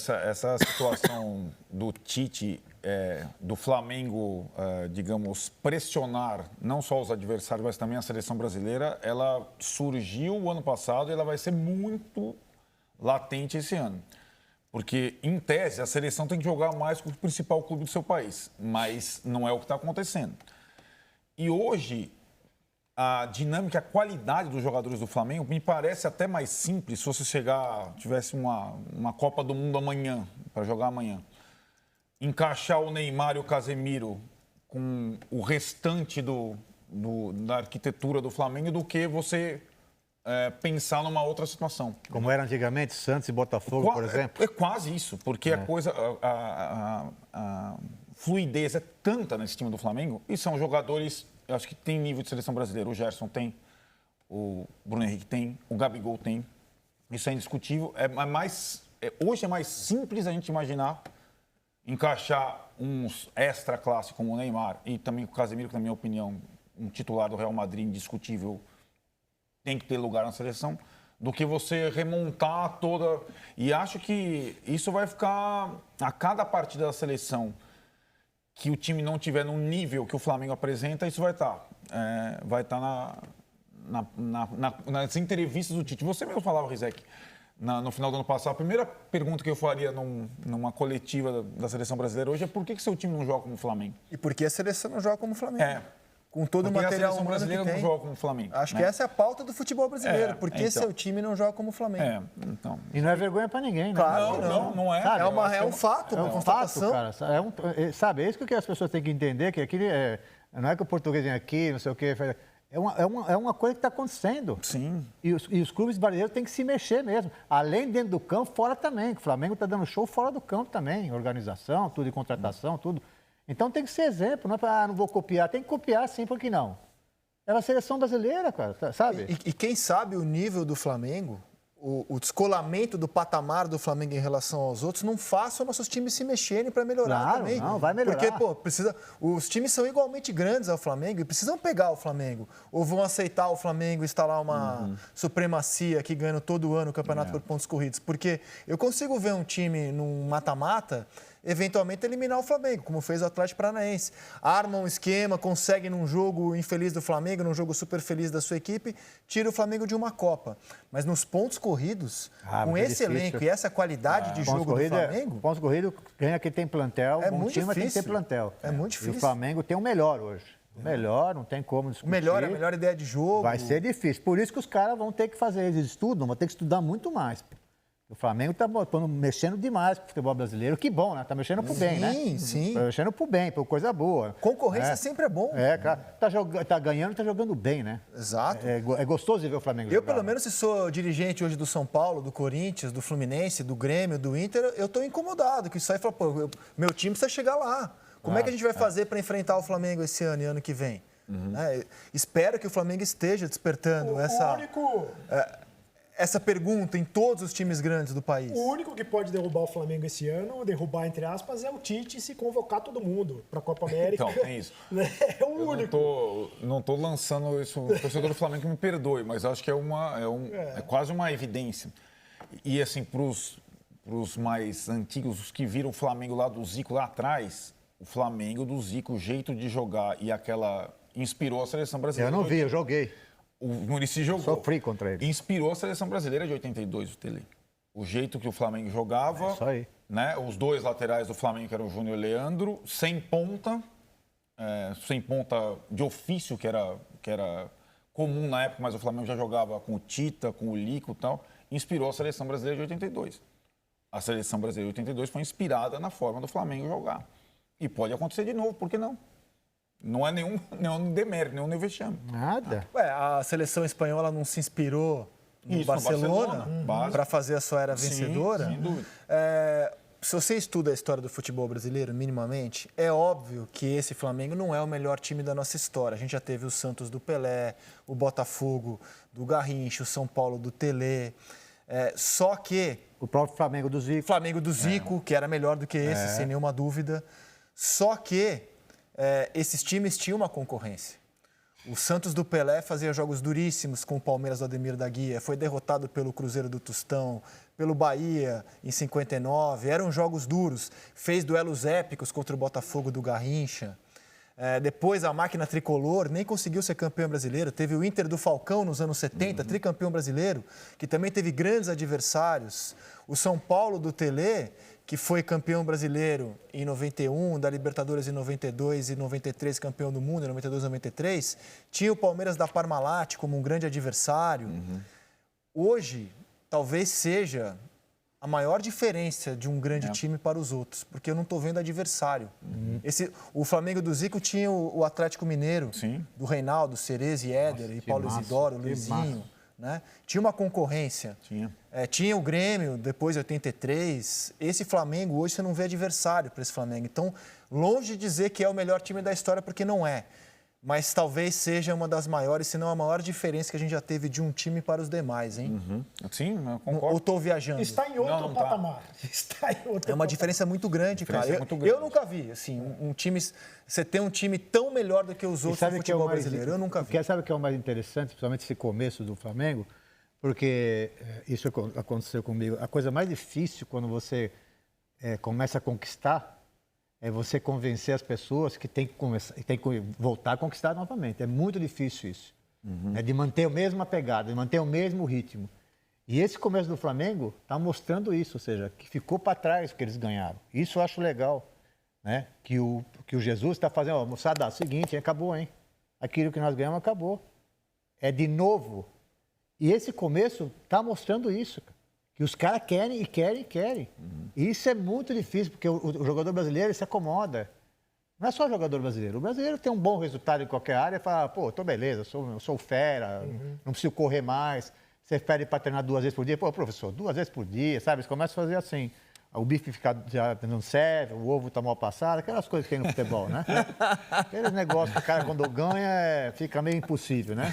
essa situação do Tite, do Flamengo, digamos, pressionar não só os adversários, mas também a seleção brasileira, ela surgiu o ano passado e ela vai ser muito latente esse ano. Porque, em tese, a seleção tem que jogar mais com o principal clube do seu país, mas não é o que está acontecendo. E hoje, a dinâmica, a qualidade dos jogadores do Flamengo me parece até mais simples se você tivesse uma Copa do Mundo amanhã, para jogar amanhã. Encaixar o Neymar e o Casemiro com o restante da arquitetura do Flamengo do que você pensar numa outra situação. Como era antigamente, Santos e Botafogo, por exemplo? É quase isso, porque a coisa, a fluidez é tanta nesse time do Flamengo e são jogadores, eu acho que tem nível de seleção brasileira. O Gerson tem, o Bruno Henrique tem, o Gabigol tem. Isso é indiscutível. Hoje é mais simples a gente imaginar encaixar uns extra classe como o Neymar e também o Casemiro, que na minha opinião, um titular do Real Madrid indiscutível, tem que ter lugar na seleção, do que você remontar toda... E acho que isso vai ficar... A cada partida da seleção que o time não tiver no nível que o Flamengo apresenta, isso vai estar. Vai estar nas entrevistas do Tite. Você mesmo falava, Rizek, no final do ano passado, a primeira pergunta que eu faria numa coletiva da seleção brasileira hoje é por que seu time não joga como o Flamengo? E por que a seleção não joga como o Flamengo? Com todo o material humano brasileira que tem, não joga como o Flamengo. Acho que essa é a pauta do futebol brasileiro. Por que seu time não joga como o Flamengo? Então. E não é vergonha para ninguém, né? Claro, não é. Sabe, é um fato, uma constatação. Fato, cara. Sabe, é isso que as pessoas têm que entender, que aqui não é que o português vem aqui, não sei o quê. É uma coisa que está acontecendo. Sim. E os clubes brasileiros têm que se mexer mesmo. Além dentro do campo, fora também. O Flamengo está dando show fora do campo também. Organização, tudo, e contratação, tudo. Então tem que ser exemplo. Não é para, não vou copiar. Tem que copiar sim, por que não? É a seleção brasileira, cara, sabe? E quem sabe o nível do Flamengo, o descolamento do patamar do Flamengo em relação aos outros, não faça os nossos times se mexerem para melhorar também. Não, vai melhorar. Porque, os times são igualmente grandes ao Flamengo e precisam pegar o Flamengo. Ou vão aceitar o Flamengo instalar uma supremacia aqui ganhando todo ano o campeonato por pontos corridos. Porque eu consigo ver um time num mata-mata eventualmente eliminar o Flamengo, como fez o Atlético Paranaense. Arma um esquema, consegue num jogo infeliz do Flamengo, num jogo super feliz da sua equipe, tira o Flamengo de uma Copa. Mas nos pontos corridos, com esse elenco e essa qualidade de jogo do Flamengo... Pontos corridos ganha quem tem plantel, é muito difícil. Tem que ter plantel. É muito difícil. E o Flamengo tem o melhor hoje. O melhor, não tem como discutir. O melhor, a melhor ideia de jogo. Vai ser difícil. Por isso que os caras vão ter que fazer, eles estudam, vão ter que estudar muito mais. O Flamengo está mexendo demais com o futebol brasileiro. Que bom, né? Está mexendo pro bem, né? Sim. Está mexendo pro bem, por coisa boa. Concorrência sempre é bom. Cara. Tá ganhando e tá jogando bem, né? Exato. É gostoso de ver o Flamengo jogar. Eu, pelo menos, se sou dirigente hoje do São Paulo, do Corinthians, do Fluminense, do Grêmio, do Inter, eu estou incomodado. Que isso aí fala, pô, meu time precisa chegar lá. Como é que a gente vai fazer para enfrentar o Flamengo esse ano e ano que vem? Espero que o Flamengo esteja despertando essa pergunta em todos os times grandes do país. O único que pode derrubar o Flamengo esse ano, derrubar entre aspas, é o Tite se convocar todo mundo para a Copa América. Então, tem isso. É o único. Não tô lançando isso, o torcedor do Flamengo me perdoe, mas acho que é quase uma evidência. E assim, para os mais antigos, os que viram o Flamengo lá do Zico lá atrás, o Flamengo do Zico, o jeito de jogar e inspirou a seleção brasileira. Eu não vi, eu joguei. O Muricy jogou. Sofri contra ele. Inspirou a seleção brasileira de 82, o Tele. O jeito que o Flamengo jogava. Isso aí. Né? Os dois laterais do Flamengo, que eram o Júnior e o Leandro, sem ponta de ofício, que era comum na época, mas o Flamengo já jogava com o Tita, com o Lico e tal. Inspirou a seleção brasileira de 82. A seleção brasileira de 82 foi inspirada na forma do Flamengo jogar. E pode acontecer de novo, por que não? Não é nenhum demérito, nenhum vexame. Nada. A seleção espanhola não se inspirou no Barcelona para fazer a sua era vencedora? Sim, sem dúvida. Se você estuda a história do futebol brasileiro minimamente, é óbvio que esse Flamengo não é o melhor time da nossa história. A gente já teve o Santos do Pelé, o Botafogo do Garrincha, o São Paulo do Telê. Só que... O próprio Flamengo do Zico. Flamengo do Zico, que era melhor do que esse, sem nenhuma dúvida. Só que... esses times tinham uma concorrência. O Santos do Pelé fazia jogos duríssimos com o Palmeiras do Ademir da Guia, foi derrotado pelo Cruzeiro do Tostão, pelo Bahia em 59, eram jogos duros, fez duelos épicos contra o Botafogo do Garrincha. Depois a máquina tricolor nem conseguiu ser campeão brasileiro. Teve o Inter do Falcão nos anos 70, tricampeão brasileiro, que também teve grandes adversários. O São Paulo do Telê, que foi campeão brasileiro em 91, da Libertadores em 92 e 93, campeão do mundo em 92 e 93. Tinha o Palmeiras da Parmalat como um grande adversário. Hoje, talvez seja a maior diferença de um grande time para os outros, porque eu não estou vendo adversário. O Flamengo do Zico tinha o Atlético Mineiro, do Reinaldo, Cereza e Éder, e Paulo Isidoro, Luizinho. Né? Tinha uma concorrência. Tinha o Grêmio, depois de 83. Esse Flamengo, hoje, você não vê adversário para esse Flamengo. Então, longe de dizer que é o melhor time da história, porque não é. Mas talvez seja uma das maiores, se não a maior diferença que a gente já teve de um time para os demais, hein? Sim, eu concordo. Ou estou viajando? Está em outro Não patamar. Está em outro É uma diferença muito grande, cara. Eu nunca vi, assim, um time... Você ter um time tão melhor do que os outros no futebol brasileiro. Eu nunca vi. Sabe o que é o mais interessante, principalmente esse começo do Flamengo? Porque isso aconteceu comigo. A coisa mais difícil quando você começa a conquistar é você convencer as pessoas que tem que voltar a conquistar novamente. É muito difícil isso. É de manter a mesma pegada, de manter o mesmo ritmo. E esse começo do Flamengo está mostrando isso, ou seja, que ficou para trás o que eles ganharam. Isso eu acho legal, né? Que o Jesus está fazendo, ó, moçada, é o seguinte, acabou, hein? Aquilo que nós ganhamos acabou. É de novo. E esse começo está mostrando isso, cara. Que os caras querem e querem e querem. E isso é muito difícil, porque o jogador brasileiro se acomoda. Não é só o jogador brasileiro. O brasileiro tem um bom resultado em qualquer área e fala, pô, tô beleza, sou fera, não preciso correr mais. Você pede para treinar 2 vezes por dia. Pô, professor, 2 vezes por dia, sabe? Eles começam a fazer assim. O bife já não serve, o ovo está mal passado, aquelas coisas que tem no futebol, né? Aqueles negócios que o cara, quando ganha, fica meio impossível, né?